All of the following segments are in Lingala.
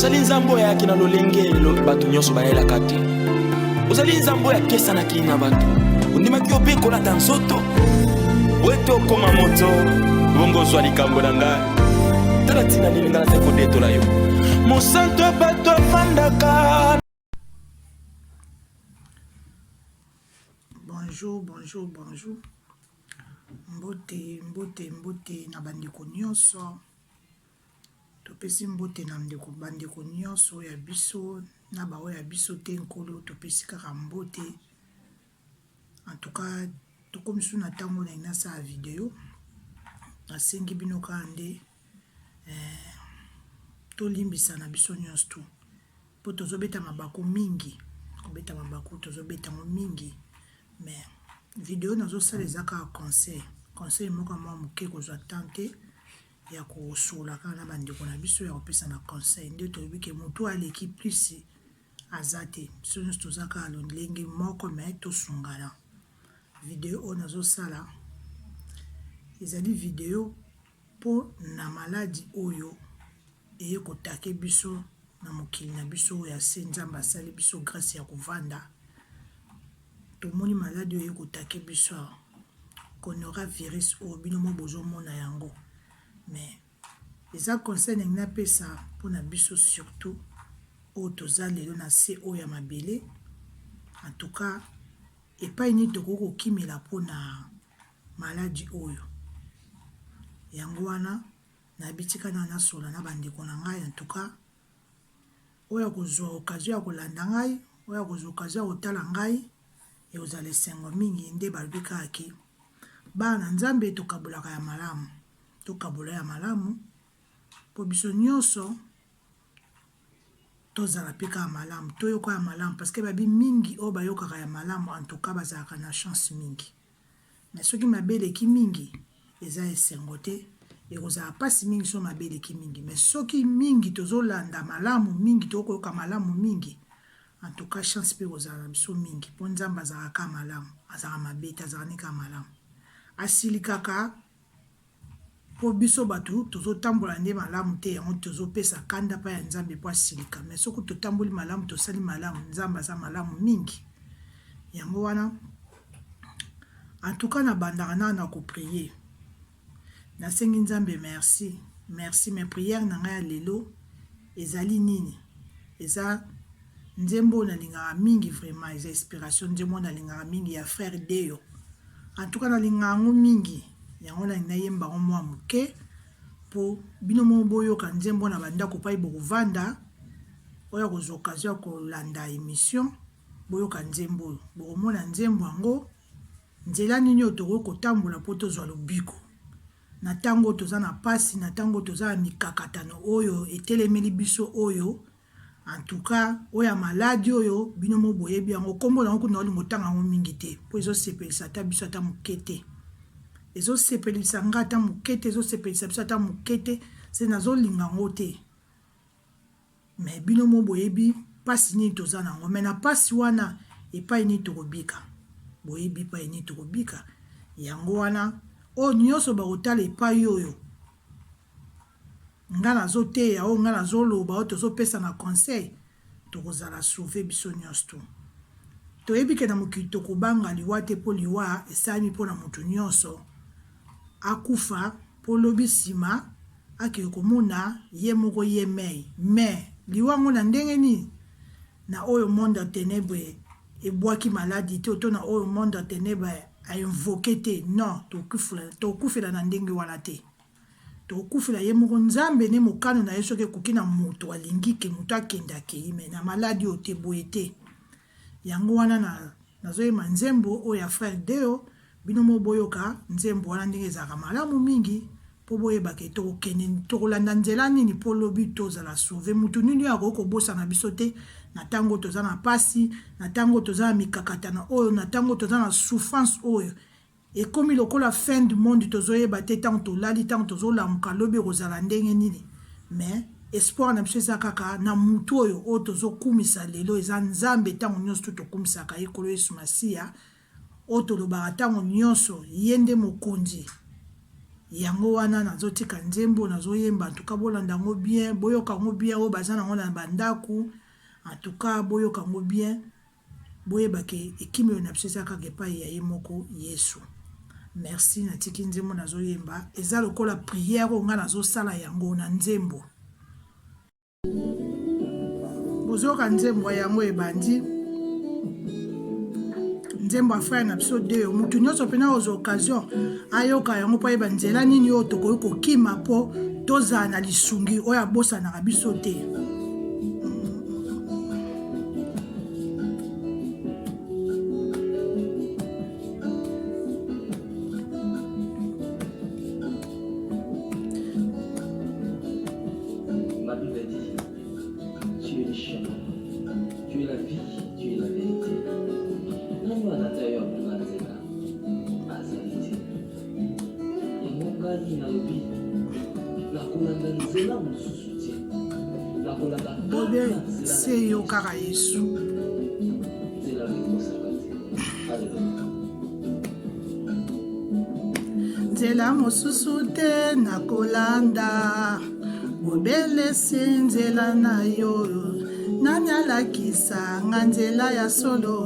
Ozali nzambo ya kina lolenge bato nyonso bayela kate. Ozali nzambo ya kesa na kina bato. Undima ki ope kola tansoto. Weto koma moto. Bongo zwa likambo na ngai. Tala tina nini ngala te kodeto la yo. Mosanto bato fandaka. Bonjour. Mbote na bandeko nyonso. Topesi mbote na bandeko nyonso ya biso na baoyo ya biso te nkolo topesi kaka mbote. En tout cas, tokomi su na ntango na inasa ya video. Nasengi bino kaka nde tolimbisa na biso nyonso tu. Po tozobeta mabaku mingi. Kobeta mabaku tozobeta mingi. Mais video nazosala eza kaka conseil moko mwa moke kozwa tante ya kosola kaka na bandeko na biso ya kopesa na conseil nde toyebi ke motu aleki plus aza te biso nyonso toza kaka lolenge moko me tosungana. Video oyo nazosala ezali video mpo na maladi oyo eye kotake biso na mokili na biso oyo ase nzambe asali biso grâce ya kovanda. Tomoni maladi oyo kotake biso konora virus oyo bino mo bozomona yango. Mais eza conseil na ngina pesa mpona biso surtout oyo toza lelo na se oyo ya mabele. En tout cas, epai nini tokoki kokimela mpona maladi oyo. Yango wana nabitika na nasola na bandeko na ngai. En tout cas, oyo kozwa occasion ya kolanda ngai, oyo kozwa occasion ya kotala ngai, ekozala esengo mingi nde balobi kaka ke bana nzambe tokabulaka ya malamu. Tokabula ya malamu po biso nyonso tozala pe kaka malamu toyoka ya malamu parce que babi mingi oyo bayokaka ya malamu en tout cas bazalaka na chance mingi. Mais soki mabe eleki mingi eza esengo te ekozala pasi mingi so mabe eleki mingi. Mais soki mingi tozolanda malamu mingi tokoyoka malamu mingi en tout cas chance pe kozala na biso mingi po nzambe azalaka malamu azalaka mabe te azalaka kaka malamu asili kaka po biso bato tozotambola nde malamu te yango tozopesa kanda pa ya nzambe po asilika. Mais soki totamboli malamu tosali malamu nzambe aza malamu mingi. Yango wana en tout cas na bandaka na koprier nasengi nzambe merci mes prières na ngai ya lelo ezali nini eza nzembo nalingaka mingi vraiment eza inspiration nzembo nalingaka mingi ya frère Deyo. En tout cas nalingaka ngo mingi yango na yemba ngo mwa moke po bino mo boyoka nzembo na bandako pai bokovanda oyo kozwa occasion ya kolanda émission boyoka nzembo bokomona nzembo yango nzela nini oyo tokoki kotambola po tozwa lobiko na ntango toza na pasi na ntango toza na mikakatano oyo etelemeli biso oyo. En tout cas oya maladi oyo bino mo boyebi yango kombo nango kuna olingo tanga yango mingi te po ezosepelisa ata biso ata moke te. Ezosepelisa nga ata moke te ezosepelisa biso ata moke te se nazolinga yango te. Mais bino mo boyebi pasi nini toza nango. Mais na pasi wana epai nini tokobika boyebi epai nini tokobika. Yango wana oyo nyonso bakotala epai oyo nga nazoteya oyo nga nazoloba oyo tozopesa na conseil tokozala sauve biso nyonso tu. Toyebi ke na mokili tokobanga liwa te po liwa esalami mpona motu nyonso akufa po lobi nsima akei komona ye moko ye mei. Mais liwa ngo na ndenge nini na oyo monde ya ténèbre ebwaki maladi te to na oyo monde ya ténèbre ainvoke te. Non, tokufela na ndenge wana te. Tokufela ye moko nzambe ne mokano na ye soki ekoki na moto alingi ke moto akende akei me na maladi oyo te boye te. Yango wana nazoyeba nzembo oyo ya frère Deo bino mo boyoka nzembo wana ndenge ezalaka malamu mingi po boyeba ke tokokende tokolanda nzela nini po lobi tozala sauve motu nini oyo akoki kobosana biso te na ntango toza na pasi na ntango toza na mikakatano oyo na ntango toza na souffrance oyo ekomi lokola fin du monde tozoyeba te ntango tolali ntango tozolamuka lobi ekozala ndenge nini. Mais espoir na biso eza kaka na mutu oyo tozokumisa lelo eza nzambe ntango nyonso tu tokumisaka ye kolo Yesu Masiya oyo tolobaka ntango nyonso ye nde mokonzi yango wana nazotika nzembo nazoyemba en tout cas bolanda ngo bien boyoka ngo bien o baza nango na bandaku en tout cas boyoka ngo bien boyeba ke ekimi oyo na biso eza kaka epai ya ye moko Yesu. Merci natiki nzembo nazoyemba eza lokola prière oyo nga nazosala yango na nzembo bozoyoka nzembo yango ebandi nzembo ya frère na biso deo mutu nyonso mpena oza occasion ayoka yango mpo ayeba nzela nini oyo tokoki kokima mpo tozala na lisungi oyo abosanaka biso te. Bobe seyo kaka Yesu. Nzela mosusu te nakolanda bobele se nzela na yo nani alakisa nga nzela ya solo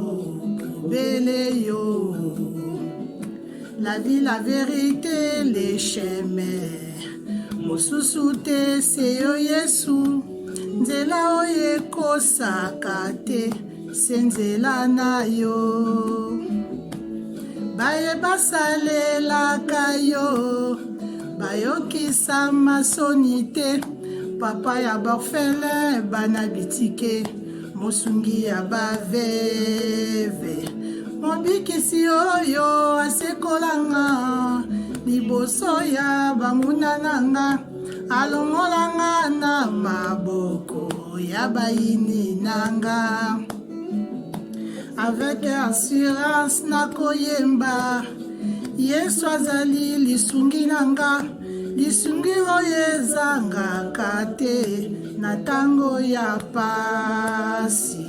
bobele yo. La vie, la vérité, les chemins mosusu te se yo Yesu nzela oyo ekosaka te se nzela na yo. Baye basalelaka yo bayokisa masoni te papa ya borfelin bana bitike mosungi ya baveve mobikisi oyo asekolanga liboso ya banguna nanga alongolanga na maboko ya bayini nanga. Avec assurance nakoyemba Yesu azali lisungi nanga lisungi oyo ezangaka te na ntango ya pasi.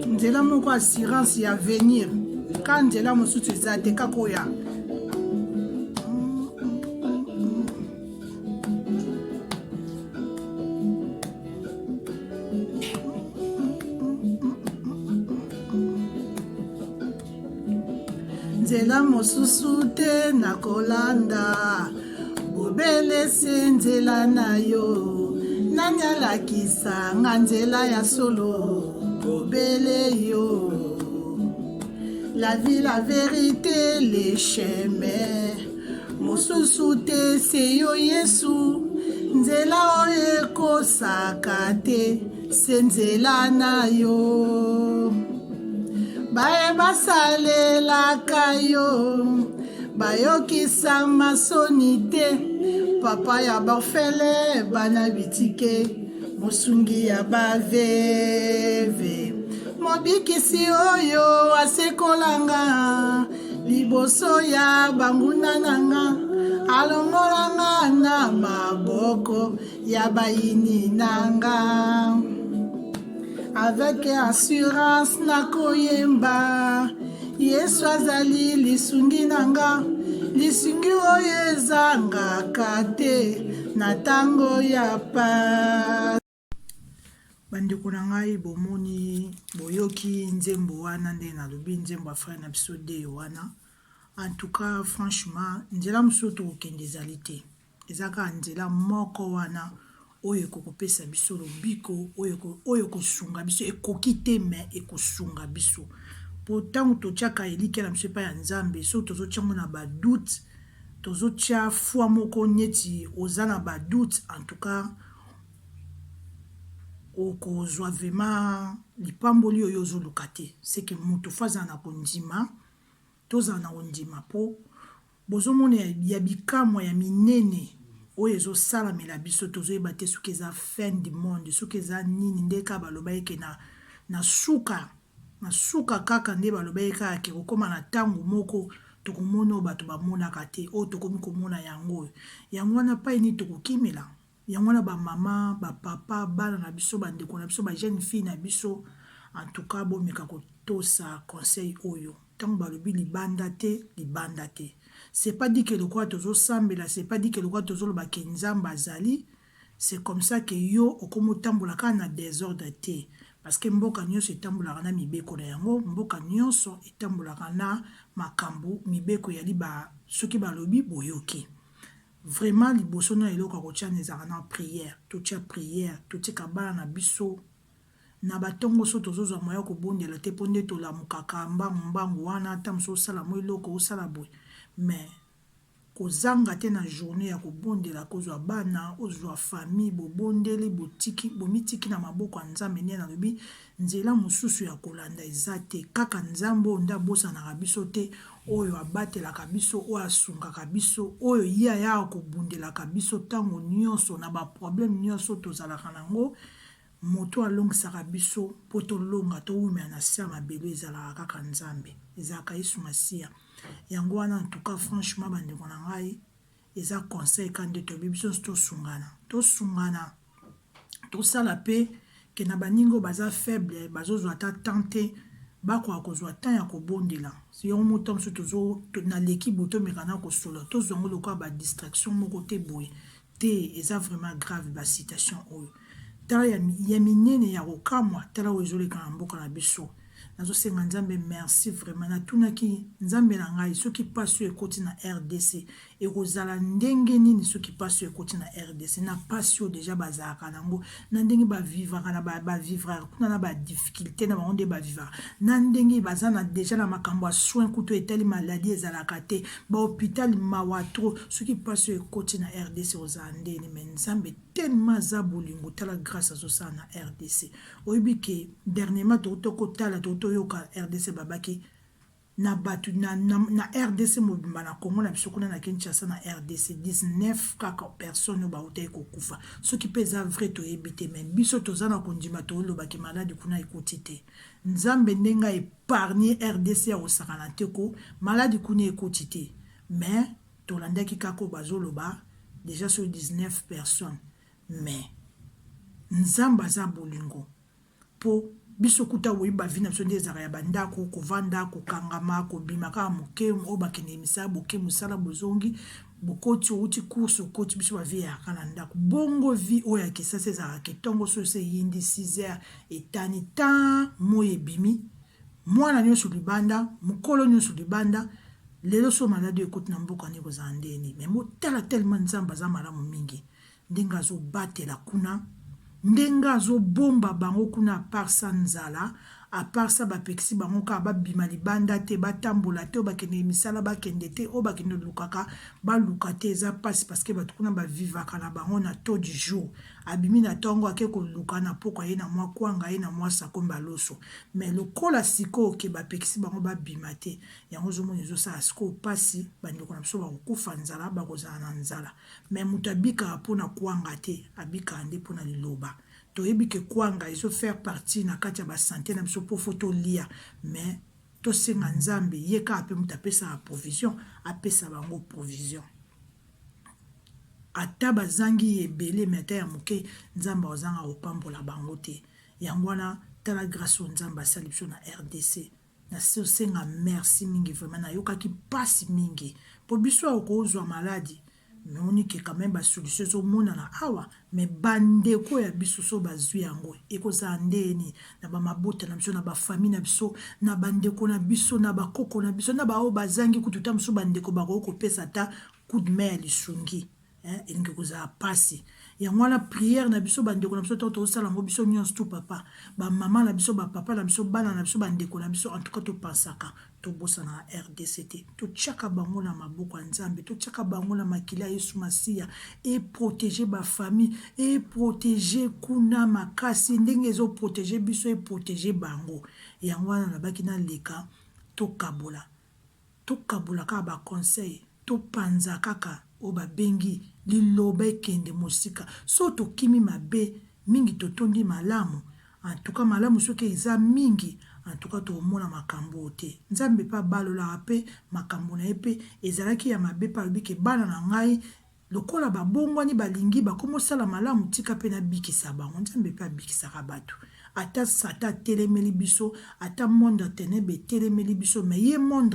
Nzela moko assurance ya avenir ka nzela mosusu eza te kakoya. Nzela mosusu te nakolanda bobele se nzela na yo nani alakisa nga nzela ya solo bobele yo. La vie, la vérité, les chemins mosusu te se yo Yesu nzela oyo ekosaka te se nzela na yo. Baye basalelaka yo bayokisa masoni te papa ya borfele bana bitike mosungi ya baveve mobikisi oyo asekolanga liboso ya banguna nanga alongolanga na maboko ya bayini nanga. Avec assurance nakoyemba Yesu azali lisungi nanga lisungi oyo ezangaka te na ntango ya pasi. Bandeko na ngai bomoni boyoki nzembo wana nde nalobi nzembo ya frère na biso de wana. En tout cas franchement nzela mosusu tokokende ezali te eza kaka nzela moko wana oyo ekokopesa biso lobiko oyo kosunga biso ekoki te me ekosunga biso po ntango totiaka elike na biso epai ya nzambe soki tozotiango na badoute tozotia foi moko neti oza na badoute en tout cas okozwa vraimen lipamboli oyo ozoluka te seke moto fo azala na kondima tozala na kondima mpo bozomona ya bikamwa ya minene oyo ezosalamela biso tozoyeba te soki eza fin du monde soki eza nini nde kaka baloba eke na suka kaka nde balobaki kaka ke kokóma na ntango moko tokomona oyo bato bamonaka te oyo tokomi komona yango oyo yango wana pai nini tokokimela yango wana bamama bapapa bana na biso bandeko na biso bajeune fille na biso en tout cas bomeka kotosa conseil oyo ntango balobi libanda te c'est pas dit que lokola tozosambela c'est pas dit que lokola tozoloba ke nzambe azali c'est comme ça que yo okomi otambola kaka na désordre te parce que mboka nyonso etambolaka na mibeko na yango mboka nyonso etambolaka na makambo mibeko yali soki balobi boyoki vraiment liboso na eloko akotia ezalaka na prière totika bana na biso na batongo so tozozwa moya kobondela te mpo nde tolamukaka mbangu wana ata moso osala mo eloko osala boye mais kozanga te na journée ya kobondela kozwa bana ozwa famille bobondeli bomitiki na maboko ya nzambe nde nalobi nzela mosusu ya kolanda eza te kaka nzambe oyo nde abosanaka biso te oyo abatelaka biso oyo asungaka biso oyo ye aya kobundelaka biso ntango nyonso na baproblème nyonso tozalaka nango moto alongisaka biso mpo tolonga towumela na se ya mabele ezalaka kaka nzambe ezalaka yesu masiya yango wana en tout cas franchement bandeko na ngai eza conseil ka nde toyebi biso nyonso tosungana tosala mpe ke na baninga oyo baza faible bazozwa ata temps te bakoka kozwa temps ya kobondela yango moto mosusu naleki boye tomeka na kosola tozwa yango lokola badistraction moko te boye te eza vraiment grave basitation oyo tala ya minene ya kokamwa tala oyo ezoleka na mboka na biso nazosenga nzambe merci vraiment natunaki nzambe na ngai soki pasi oyo ekoti na RDC ekozala ndenge nini soki pasi oyo ekoti na RDC na pasi oyo deja bazalaka nango na ndenge bavivaka na bavivra kuna na badifficulté na bango nde bavivaka na ndenge baza na deja na makambo ya soin kutu etali maladi ezalaka te bahôpital mawa tro soki pasi oyo ekoti na RDC ozala ndeni me nzambe tellement aza bolingo tala grâce azosala na RDC oyebi ke dernièrement tokotala yoka RDC babaki na batu na RDC mobimba na Congo na biso kuna na Kinshasa na RDC 19 kaka personne bauta ekokufa soki peza vrai toyebi te mais biso tozana kondima toloba ke maladi kuna ekoti te nzambe ndenga épargner RDC ya osakana te ko maladi kuna ekoti te mais tolandaki kako bazoloba déjà sur 19 personnes mais nzamba za bolingo po biso kuta woyiba vina biso nde ezalaka ya bandako kovanda kokangama kobima kaka moke oyo bakende misala boke mosala bozongi bokoti outi course okoti biso bavie yaka na ndako bongo vi oyo ya kisasa ezalaka ketongo so se yindi 6 heures etani tan moyo ebimi mwana nyonso libanda mokolo nyonso libanda lelo so maladi ekoti na mboka nde kozala ndeni me motala tellement nzambe aza malamu mingi ndenge azobatela kuna ndenge azobomba bango kuna aparsa nzala aparsa bapekisi bango kaka babima libanda te batambola te oyo bakende misala bakende te oyo bakende lukaka baluka te eza pasi parceke bato kuna bavivaka na bango na taux du jour abimi na ntongo ake koluka na poko ye na mwa kwanga ye na mwa sakomba loso mais lokola sikoyo ke bapekisi bango babima te yango ozomona ezosala sikoyo pasi bandeko na biso bakokufa nzala bakozala na nzala mais moto abikaka mpona kwanga te abikaka nde mpona liloba toyebi ke kwanga ezofaire partie na kati ya basante na biso mpo fo tolia mais tosenga nzambe ye kaka mpe moto apesaka provision apesa bango provision ata bazangi ebele me ata ya moke nzambe azanga kopambola bango te yango wana tala grâce oyo nzambe asali biso na RDC nasosenga merci mingi vraiment nayokaki pasi mingi mpo biso akozwa maladi moni ke quand même basolution ezomonana awa me bandeko ya biso so bazwi yango ekozala ndeni na bamabota na biso na bafamille na biso na bandeko na biso na bakoko na biso na baoyo bazangi kutu ta mosusu bandeko bakoki kopesa ata coup de main ya lisungi elingi kozala pasi yango wana prière na biso bandeko na biso to tozosala yango biso nyonso tu papa bamama na biso bapapa na biso bana na biso bandeko na biso en tout cas topasaka tobosana na RDC te totiaka bango na maboko ya nzambe totiaka bango na makila ya yesu masiya eprotege bafamille eprotege kuna makasi ndenge ezoprotege biso eprotege bango yango wana nabaki naleka tokabola kaka baconseil topanza kaka oyo babengi liloba ekende mosika so tokimi mabe mingi totondi malamu en tout cas malamu soki eza mingi en tout cas tokomona makambo te nzambe mpe abalolaka mpe makambo na ye mpe ezalaki ya mabe mpe alobi ke bana na ngai lokola babongwani balingi bakomosala malamu tika mpe nabikisa bango nzambe mpe abikisaka bato ata sata atelemeli biso ata monde ya ténèbre etelemeli biso me ye monde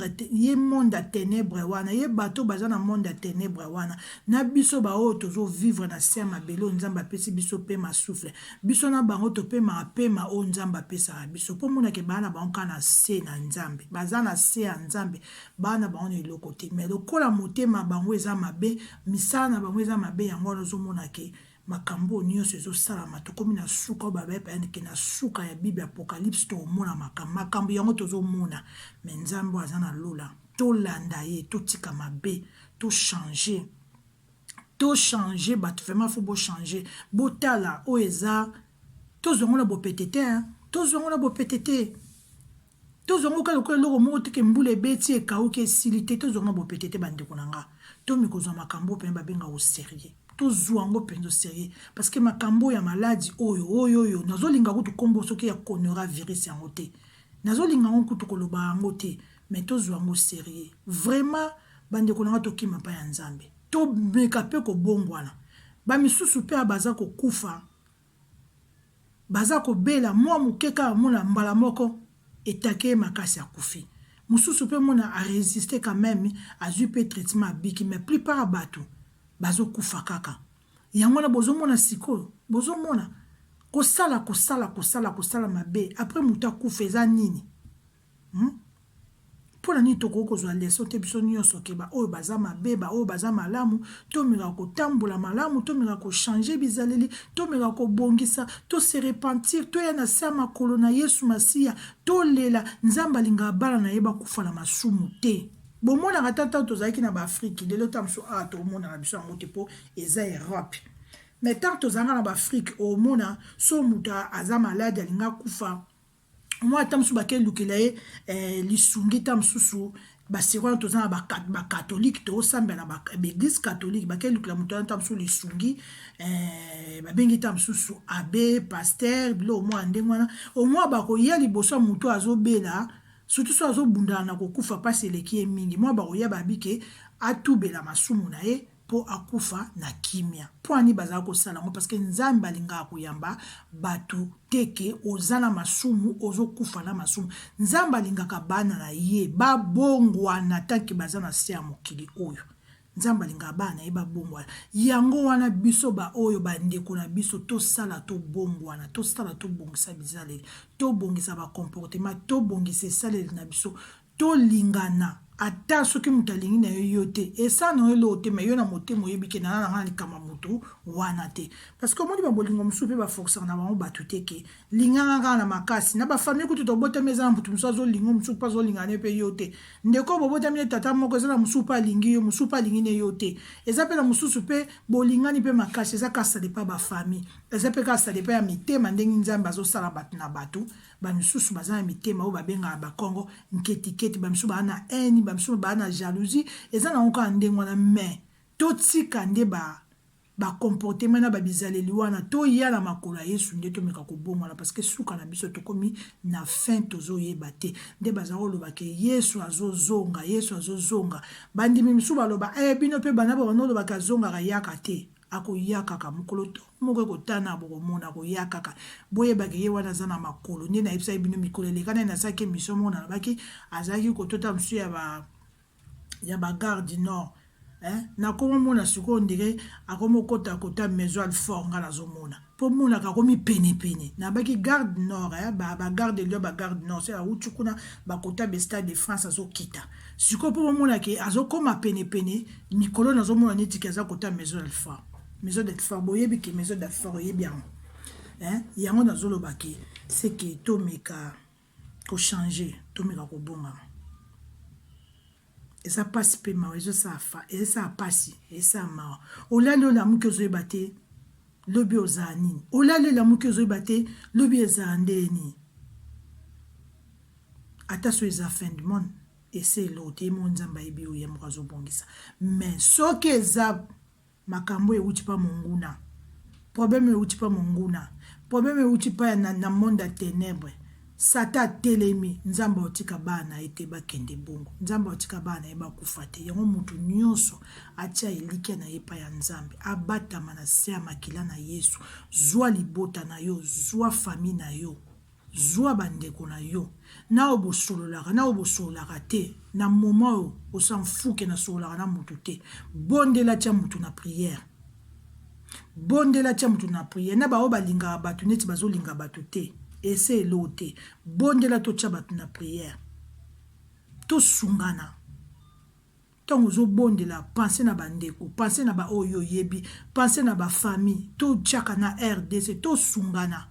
ya ténèbre wana ye bato baza na monde ya ténèbre wana na biso baoyo tozovivre na se ya mabele oyo nzambe apesi biso mpe masouffle biso na bango topemaka pema oyo nzambe apesaka biso mpo monake baa na bango kaka na se na nzambe baza na se ya nzambe baa na bango na eloko te me lokola motema bango eza mabe misala na bango eza mabe yango wana ozomonake makambo nyonso ezosalama tokomi na suka oyo babayeke na suka ya bible apocalypse tokomona makambo yango tozomona me nzambe aza na lola tolanda ye totika mabe tochange bato vraiment fo bochange botala oyo eza tozongola bopete te tozongola bopete te tozongoka lokola eloko moko teke mbula ebeti ekauki esili te tozongola bopete te bandeko na nga tomi kozwa makambo mpe babenga au sérieux tozwa yango mpenza sérieux parce que makambo ya maladi oyo nazolinga kutu kombo soki ya konora virus yango te nazolinga ngo kutu koloba yango te mais tozwa yango sérieux vraiment bandeko na nga tokima mpa ya nzambe tomeka mpe kobongwana bamisusu mpe baza kokufa baza kobela mwa mokeka amona mbala moko etake makasi akufi mosusu mpe mona aresiste quand même azwi mpe traitement abiki mais plupart ya bato bazokufa kaka yango wana bozomona sikoyo bozomona kosala mabe après moto akufa eza nini mpona nini tokoki kozwa leso te biso nyonso keba oyo baza mabe oyo baza malamu tomeka kotambola malamu tomeka kochange bizaleli tomeka kobongisa tose repentir toya na se ya makolo na yesu masiya tolela nzambe alingaka bana na ye bakufa na masumu te bomonaka tata tozalaki na baafrike lelo ta mosu awa tomonaka biso yango te mpo eza Europe mais tant tozalaka na baafrike omona so moto aza maladi alinga kufa mwa ata mosusu bakelukela ye lisungi ta mosusu basiko wana toza na bakatholike toosambela na baeglise catholique bakelukela moto wana ta mosusu lisungi babengi ta mosusu abe paster bilo omwa ndenge wana omwa bakoya liboso ya moto azobela surtout so azobundana na kokufa pasi eleki ye mingi mwa bakoya babike atubela masumu na ye mpo akufa na kimia mpo ani bazala kosala yango parceke nzambe alingaka koyamba bato teke oza na masumu ozokufa na masumu nzambe alingaka bana na ye babongwana tanke baza na se ya mokili oyo nzambe alingaka bana na ye babongwana yango wana biso baoyo bandeko na biso tosala tobongwana tosala tobongisa bizaleli tobongisa bakomportema tobongisa esaleli na biso tolingana ata soki moto alingi na yo te esa na yo lo te me yo na motema oyebi ke nana nanga likama moto wana te parce que omoni babolingo mosusu mpe baforsaka na bango bato te ke linganga kaka na makasi na bafamille kutu tobotami eza na motu mosusu azolinga mosusu mpe azolingana ne mpe yo te ndeko bobotami ne tata moko eza na mosusu mpe alingi yo mosusu mpe alingi ne yo te eza mpe na mosusu mpe bolingani mpe makasi eza kaka salepa bafamille eza mpe kaka salepa ya mitema ndenge nzambe azosala bato na bato bamisusu baza na mitema oyo babengaka bakongo nketiketi bamisusu baa na eni bamisusu baa na jalousie eza na kaka ndenge wana mais totika nde bakomportema na babizaleli wana toya na makolo ya yesu nde tomeka kobongwana parce que suka na biso tokomi na fin tozoyeba te nde baza koloba ke yesu azozonga bandimi misusu baloba bino mpe bana banolobaka azongaka yaka te akoyakaka mokolo to moko ekotana bokomona akoyakaka boyebaki ye wana aza na makolo nde nayebisaki bino mikolo elekana ye nasalaki émission moko nalobaki azalaki kotota mosusu ya bagarde du nord nakomomona sikoyo ndenge akomokota kota maison alfort nga nazomona mpo monaka akomi penepene nabaki garde nord bagarde lio bagarde nord se awuti kuna bakota bestade de france azokita sikoyo mpo momonake azokoma penepene mikolo nazomona netiki aza kota maison d'alfort boyebi ke maison d'alfort oyebi yango yango nazolobaki seke tomeka kochange tomeka kobongama eza pasi mpe mawa ezosala pasi ezosala mawa olali olamuki ozoyeba te lobi ozala nini olali olamuki ozoyeba te lobi ezala ndeni ata so eza fin du monde ese elo te mo nzambe ayebi oyo ye moko azobongisa mais soki eza makambo ewuti mpa monguna problème ewuti mpa monguna problème euti pa na monde ya ténèbre. Satan telemi nzambe otika bana ete bakende bongo. Nzambe otika bana eba kufate. Yango mutu nyonso atia elike na yepa ya nzambe. Abatama na se ya makila na Yesu. Zwa libota na yo, zwa famille na yo. Zwa bandeko na yo. Na obosololaka te. Na moment o s'en fout ke na sololaka na mutu te. Bondela tia mutu na prière. Bondela tia mutu na prière. Na ba o balinga batu neti bazolinga batu te. Ese elote. Bondela to tia batu na prière. To sungana. Tant ozo bondela, pensez na bandeko, pensez na ba oyo yebi, pensez na ba famille, to tchaka na RDC, to sungana.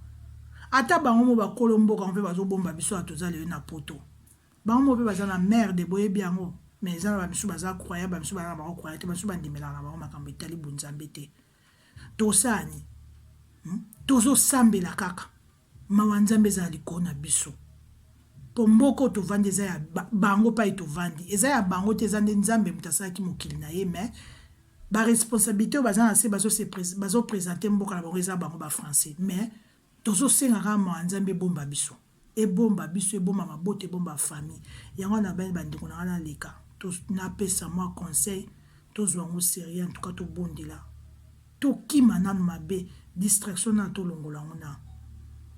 Ata bango ba kolombo quand fait bazo bomba biso atozale na poto. Bango pe baza na merde boye biango, mais za ba biso baza croyable, ba biso ba croyable, te baso bandimela na ba makambo itali bunzambe te. To sani. Tozo sambela kaka. Mawanzambe za likona biso. Pomboko to vandi eza ya bango pa ito vandi. Eza ya bango te zande nzambe mutasaki mokili na ye, mais ba responsabilité baza na se bazo présenter mboka na bango eza bango ba français. Mais tozo senga kama nzambe bomba biso. E bomba biso, e bomba mabote, e bomba famille. Yango na bani bandeko na ngana leka. To na pesa moi conseil, to zwango sérieux en tout cas to bondela. To kima nanu mabe, distraction na to longola ngona.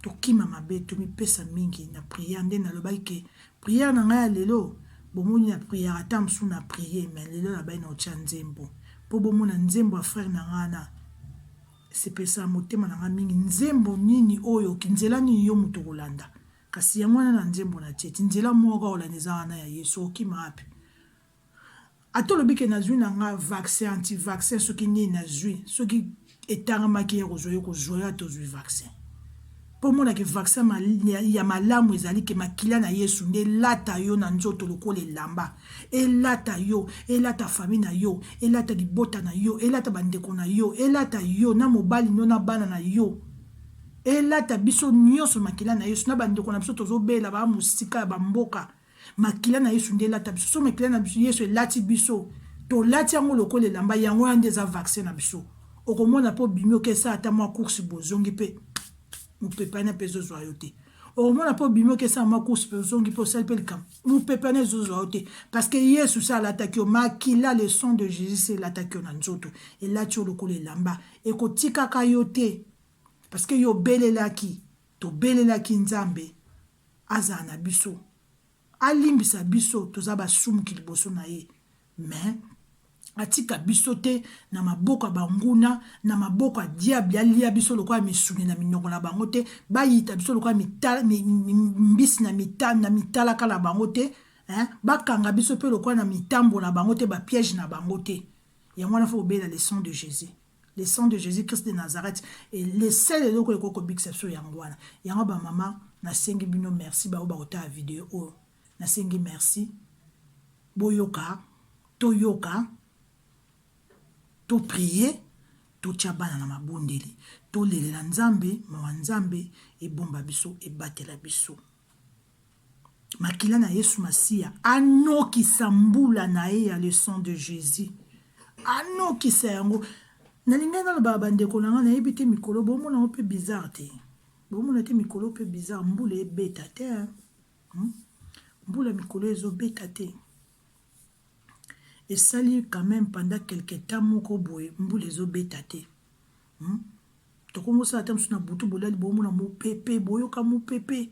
To kima mabe, to mi pesa mingi na prière nde na lobaki ke prière na ngai lelo bomoni na prière ata msu na prière mais lelo na bai na otia nzembo po bomona nzembo a frère na ngana se pesa motema na nga mingi nzembo nini oyo kinzela nini yo mutu kolanda kasi yango na nzembo na tieti nzela moko olanda eza wana ya Yesu okima api atolobi ke na zwi na nga vaccin anti-vaccin soki nini na zwi soki etangamaki ya kozwa yo kozwa yo atozwi vaccin. Pour moi, que vaccin ya malamu ezali ke makila na Yesu nde lata yo na nzoto lokole lamba. Elata yo, elata famille na yo, elata libota na yo, elata bandeko na yo, elata yo na mobali no na bana na yo. Elata biso nyonso makila na Yesu na bandeko na biso tozobela ba musika ba mboka. Makila na Yesu nde lata biso so makila na biso Yesu elati biso. To lati yango lokole lamba yango ande za vaccin na biso. Okomona po bimio ke sa ata mwa course bozongi pe. Mupepane peso zoyote. Au moins, pas bimio que ça m'a course personne pour celle pelcam. Mupepane zoyote. Parce que Yesu ça l'attaque au makila le son de Jésus c'est l'attaque au nanzoto. Et là tu le coller lamba. Et ko tika kayote. Parce que yo bele laki. To bele laki nzambe. Azana biso. Alimbisa biso tozaba sum kiliboso na ye. Mais atika biso te na maboko banguna na maboko diable alia biso lokwa misuni na minoko na bango te bayita biso lokwa mitala mbisi na mitala kala bango te bakanga biso pe lokwa na mitambo na bango te ba piège na bango te yango na fo obela le sang de Jésus, le sang de Jésus Christ de Nazareth et le sel loko ekoko bixepso yango wana yango ba mama na sengi bino merci ba ota vidéo o na sengi merci boyoka toyoka to prier, to tchabana na mabondeli, to lele la nzambe, mawa nzambe, e bomba biso, e batela biso. Makila na Yesu Masia, ano ki sambula na ye ya le sang de Jésus. Ano ki sa yango. Nalinga na baba ndeko na nga na ebite mikolo, bomo na ope bizarre te. Bomo na te mikolo pe bizarre, mbule e beta te. Mbula mikolo ezo beta te. Et ça lui quand même pendant quelques temps moko boye mbule zo betate to komo sa tam suna butu bolali bomo na mo pepe boyo ka mo pepe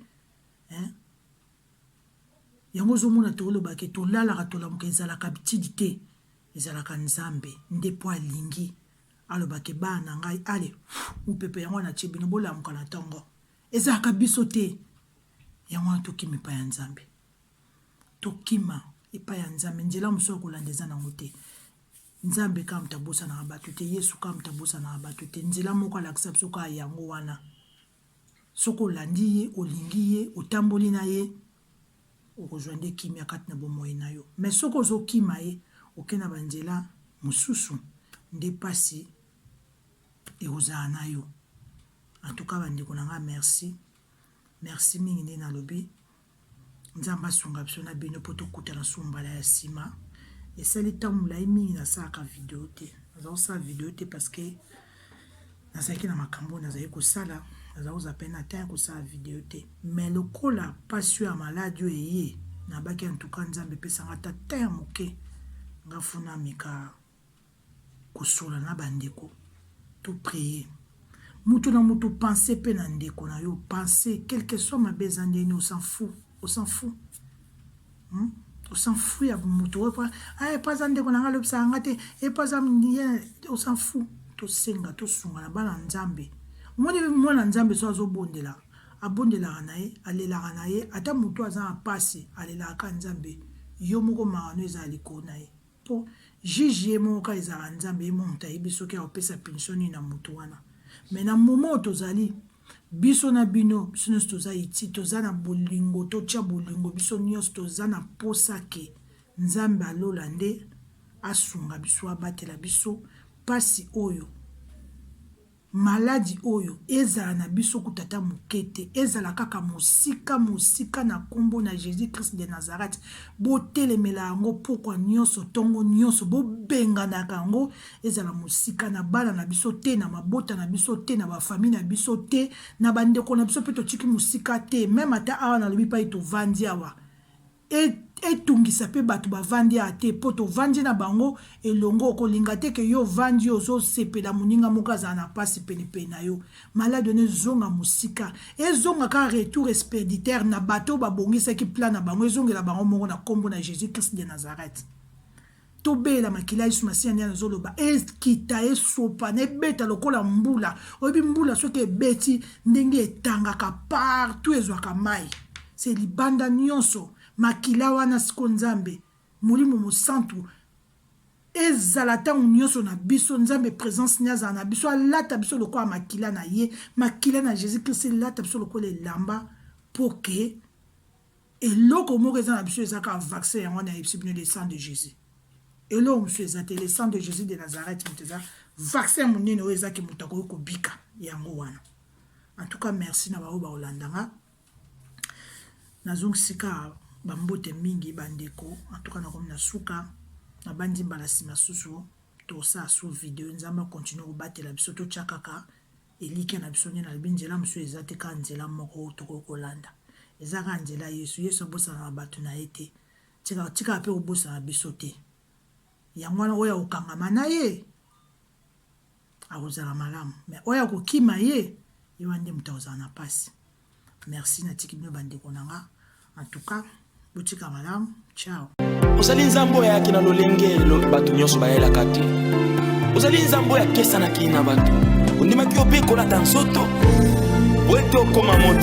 yango zo mona to loba ke to lala ka to la mo ezala ka bitidité ezala ka nzambe ndepo alingi aloba ke bana ngai ale mo pepe yango na chibino bola mo kana tango ezala ka biso te yango to kimi pa ya nzambe to kima epa ya nzambe nzela muso kolandeza na ngote nzambe ka mtabosa na abatu te Yesu ka mtabosa na abatu te nzela moko alakisa biso ka yango wana soko landi ye olingi ye otamboli na ye okozwande kimia kati na bomoi na yo mais soko zo kima ye okena banzela mususu nde pasi ekozala na yo en tout cas bandeko na nga merci mingi nde na lobi nzamba sunga biso na bino poto kuta na sumbala ya sima esali ntango molai mingi nasalaka video te nazosala video te parce que nazalaki na makambo nazali kosala naza pena temps kosala video te mais lokola passion ya maladi oyo eye nabaki en tout cas nzambe epesanga ata temps moke nga funa mika kosola na bandeko to prier mutu na mutu penser pe na ndeko na yo penser quel que soit mabe eza ndeni on s'en fout on s'en fout on s'en fout ya mutu epaza ndeko na nga lobisaka nga te epaza on s'en fout tosenga tosunga na bana nzambe omoni mwana nzambe so azobondela abondelaka na ye alelaka na ye ata mutu aza na pasi alelaka nzambe yo moko makano eza likolo na ye mpo juge ye moko ka ezalaka nzambe ye monta yebi soki akopesa punition nini na mutu wana me na momo tozali biso na bino biso nyonso toza iti toza na bolingo totya bolingo biso nyonso toza na posa ke nzambe alola nde asunga biso abatela biso pasi oyo maladi oyo ezala na biso kutata mokete ezala kaka mosika na kombo na Jésus Christ de Nazareth botelemela yango pokwa nyonso tongo nyonso bobenganaka yango ezala mosika na bana na biso te na mabota na biso te na bafamille na biso te na bandeko na biso pe totiki mosika te même ata awa na lobi pa etovandi awa etungisa pe bato bavandi ate po tovandi na bango elongo okolinga te ke yo vandi ozosepela moninga moko azala na pasi penepene na yo malade ne zonga mosika ezonga ka retour expéditeur na bato babongisaki plan na bango ezongela bango moko na kombo na Jésus Christ de Nazareth tobela makila yesu masiya nde nazoloba ekita esopa na ebeta lokola mbula oyebi mbula soki ebeti ndenge etangaka partout ezwaka mai se libanda nyonso makila wana siko nzambe molimo mosantu ezala ntango nyonso na biso nzambe présence ni azala na biso alata biso lokola makila na ye makila na Jésus Christ elata biso lokola elamba po ke eloko moko eza na biso ezaka vaccin yango na yebisi bino le sang de Jésus eloko mosusu eza te le sang de Jésus de Nazareth moto eza vaccin monene oyo ezaki moto akoki kobika yango wana en tout cas merci na bao baolandanga nazongisika bambote mingi bandeko en tout cas nakomi na suka na bandi mbala nsima susu tosala su video nzambe akontinue kobatela biso totya kaka elike na biso nde na libi nzela mosusu eza te ka nzela moko tokoki kolanda eza ka nzela yesu abosana na bato na ye te tikaka mpe kobosana biso te yango wana oyo akokangama na ye akozala malamu me oyo akokima ye ye wana nde moto akozala na pasi merci natiki bino bandeko na nga en tout cas botika malamu ciao ozali nzambe oyo ayaki na lolenge bato nyonso bayelaka te ozali nzambe oyo akesanaki na bato ondimaki yo mpe kolata nzoto po ete okoma moto